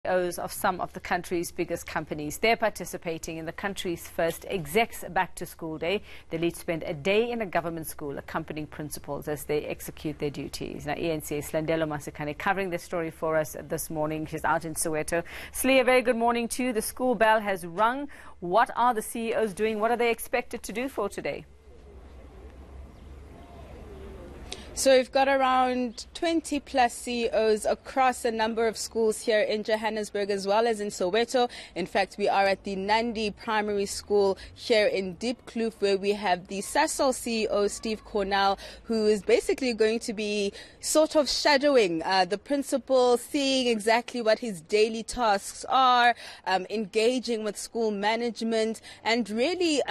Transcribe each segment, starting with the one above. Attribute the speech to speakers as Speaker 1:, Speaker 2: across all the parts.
Speaker 1: CEOs of some of the country's biggest companies. They're participating in the country's first Execs Back to School Day. They'll each spend a day in a government school accompanying principals as they execute their duties. Now, eNCA Silindelo Masikane covering this story for us this morning. She's out in Soweto. Slee, a very good morning to you. The school bell has rung. What are the CEOs doing? What are they expected to do for today?
Speaker 2: So we've got around 20 plus CEOs across a number of schools here in Johannesburg as well as in Soweto. In fact, we are at the Nandi Primary School here in Diepkloof, where we have the Sasol CEO, Steve Cornell, who is basically going to be sort of shadowing the principal, seeing exactly what his daily tasks are, engaging with school management and really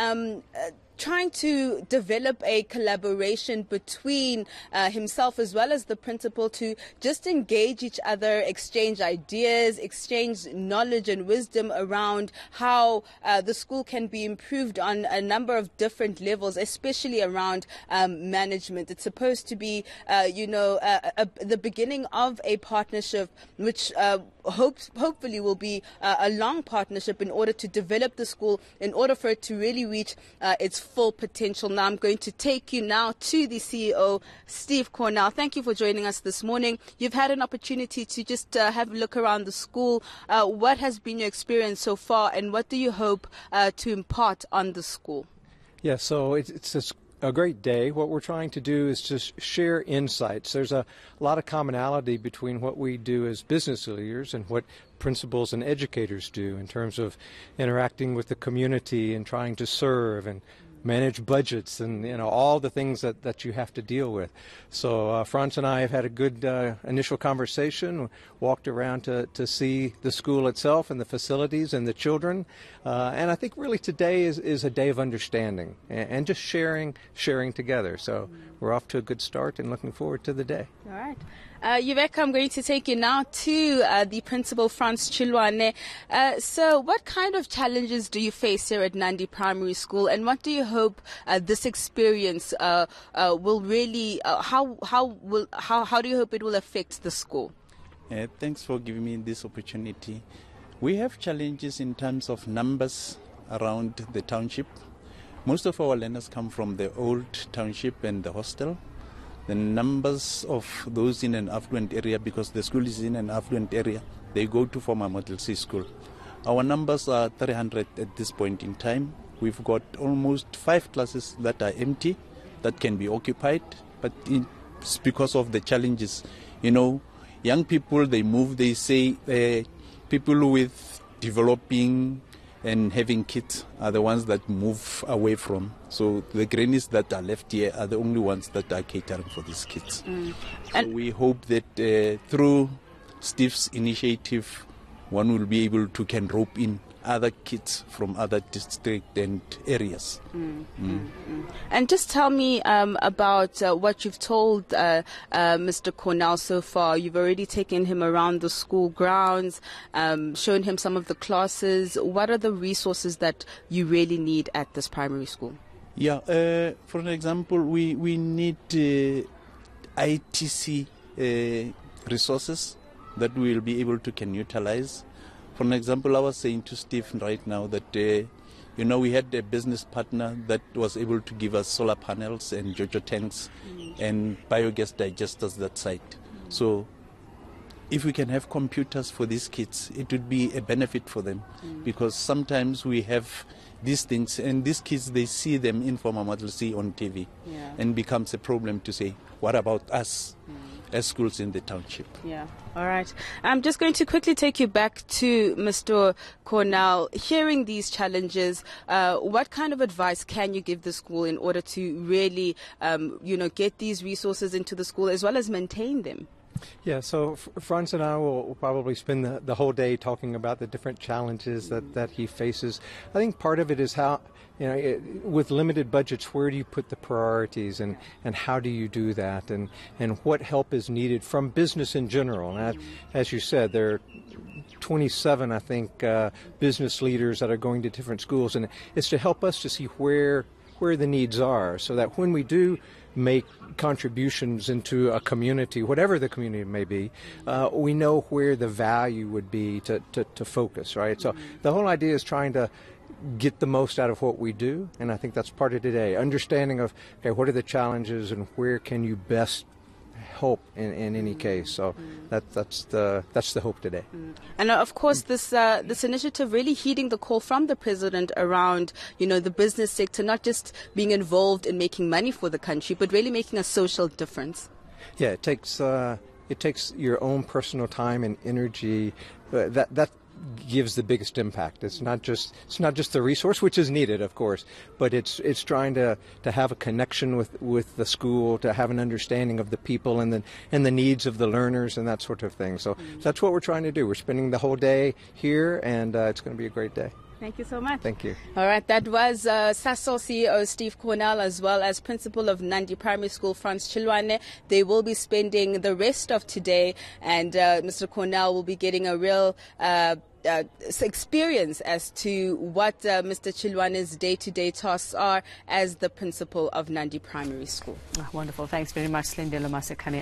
Speaker 2: trying to develop a collaboration between himself as well as the principal to just engage each other, exchange ideas, exchange knowledge and wisdom around how the school can be improved on a number of different levels, especially around management. It's supposed to be, the beginning of a partnership which hopefully will be a long partnership in order to develop the school, in order for it to really reach its full potential. Now I'm going to take you now to the CEO, Steve Cornell. Thank you for joining us this morning. You've had an opportunity to just have a look around the school. What has been your experience so far, and what do you hope to impart on the school?
Speaker 3: Yeah, so it's a great day. What we're trying to do is just share insights. There's a lot of commonality between what we do as business leaders and what principals and educators do in terms of interacting with the community and trying to serve and manage budgets and all the things that you have to deal with. So Franz and I have had a good initial conversation, walked around to see the school itself and the facilities and the children, and I think really today is a day of understanding and just sharing together. So we're off to a good start and looking forward to the day.
Speaker 2: All right. Yuveka, I'm going to take you now to the principal, Franz Chilwane. So what kind of challenges do you face here at Nandi Primary School, and what do you hope this experience will really, how do you hope it will affect the school?
Speaker 4: Thanks for giving me this opportunity. We have challenges in terms of numbers around the township. Most of our learners come from the old township and the hostel. The numbers of those in an affluent area, because the school is in an affluent area, they go to former Model C school. Our numbers are 300 at this point in time. We've got almost 5 classes that are empty, that can be occupied, but it's because of the challenges. Young people, they move, they say people with developing and having kids are the ones that move away from. So the grannies that are left here are the only ones that are catering for these kids. So we hope that through Steve's initiative, one will be able to can rope in other kids from other districts and areas.
Speaker 2: And just tell me about what you've told Mr. Cornell so far. You've already taken him around the school grounds, shown him some of the classes. What are the resources that you really need at this primary school?
Speaker 4: Yeah, for an example, we need ITC resources that we will be able to can utilize. For an example, I was saying to Steve right now that, we had a business partner that was able to give us solar panels and JoJo tanks and biogas digesters that site. So if we can have computers for these kids, it would be a benefit for them, because sometimes we have these things and these kids, they see them in former Model C on TV, and becomes a problem to say, what about us? As schools in the township.
Speaker 2: Yeah, all right. I'm just going to quickly take you back to Mr. Cornell. Hearing these challenges, what kind of advice can you give the school in order to really, get these resources into the school as well as maintain them?
Speaker 3: Yeah, so Franz and I will probably spend the whole day talking about the different challenges that he faces. I think part of it is how, with limited budgets, where do you put the priorities and how do you do that, and what help is needed from business in general. And as you said, there are 27, I think, business leaders that are going to different schools, and it's to help us to see where where the needs are, so that when we do make contributions into a community, whatever the community may be, we know where the value would be to focus, right? So the whole idea is trying to get the most out of what we do, and I think that's part of today. Understanding of, okay, what are the challenges and where can you best help in any case. So that's the hope today.
Speaker 2: And of course, this initiative really heeding the call from the president around, the business sector, not just being involved in making money for the country, but really making a social difference.
Speaker 3: Yeah, it takes your own personal time and energy. That gives the biggest impact. It's not just the resource, which is needed, of course, but it's trying to have a connection with the school, to have an understanding of the people and the needs of the learners and that sort of thing. So that's what we're trying to do. We're spending the whole day here, and it's going to be a great day.
Speaker 2: Thank you so much.
Speaker 3: Thank you.
Speaker 2: All right, that was SASOL CEO Steve Cornell, as well as Principal of Nandi Primary School, Franz Chilwane. They will be spending the rest of today, and Mr. Cornell will be getting a real experience as to what Mr. Chilwane's day-to-day tasks are as the principal of Nandi Primary School.
Speaker 1: Wonderful. Thanks very much, Silindelo Masikane.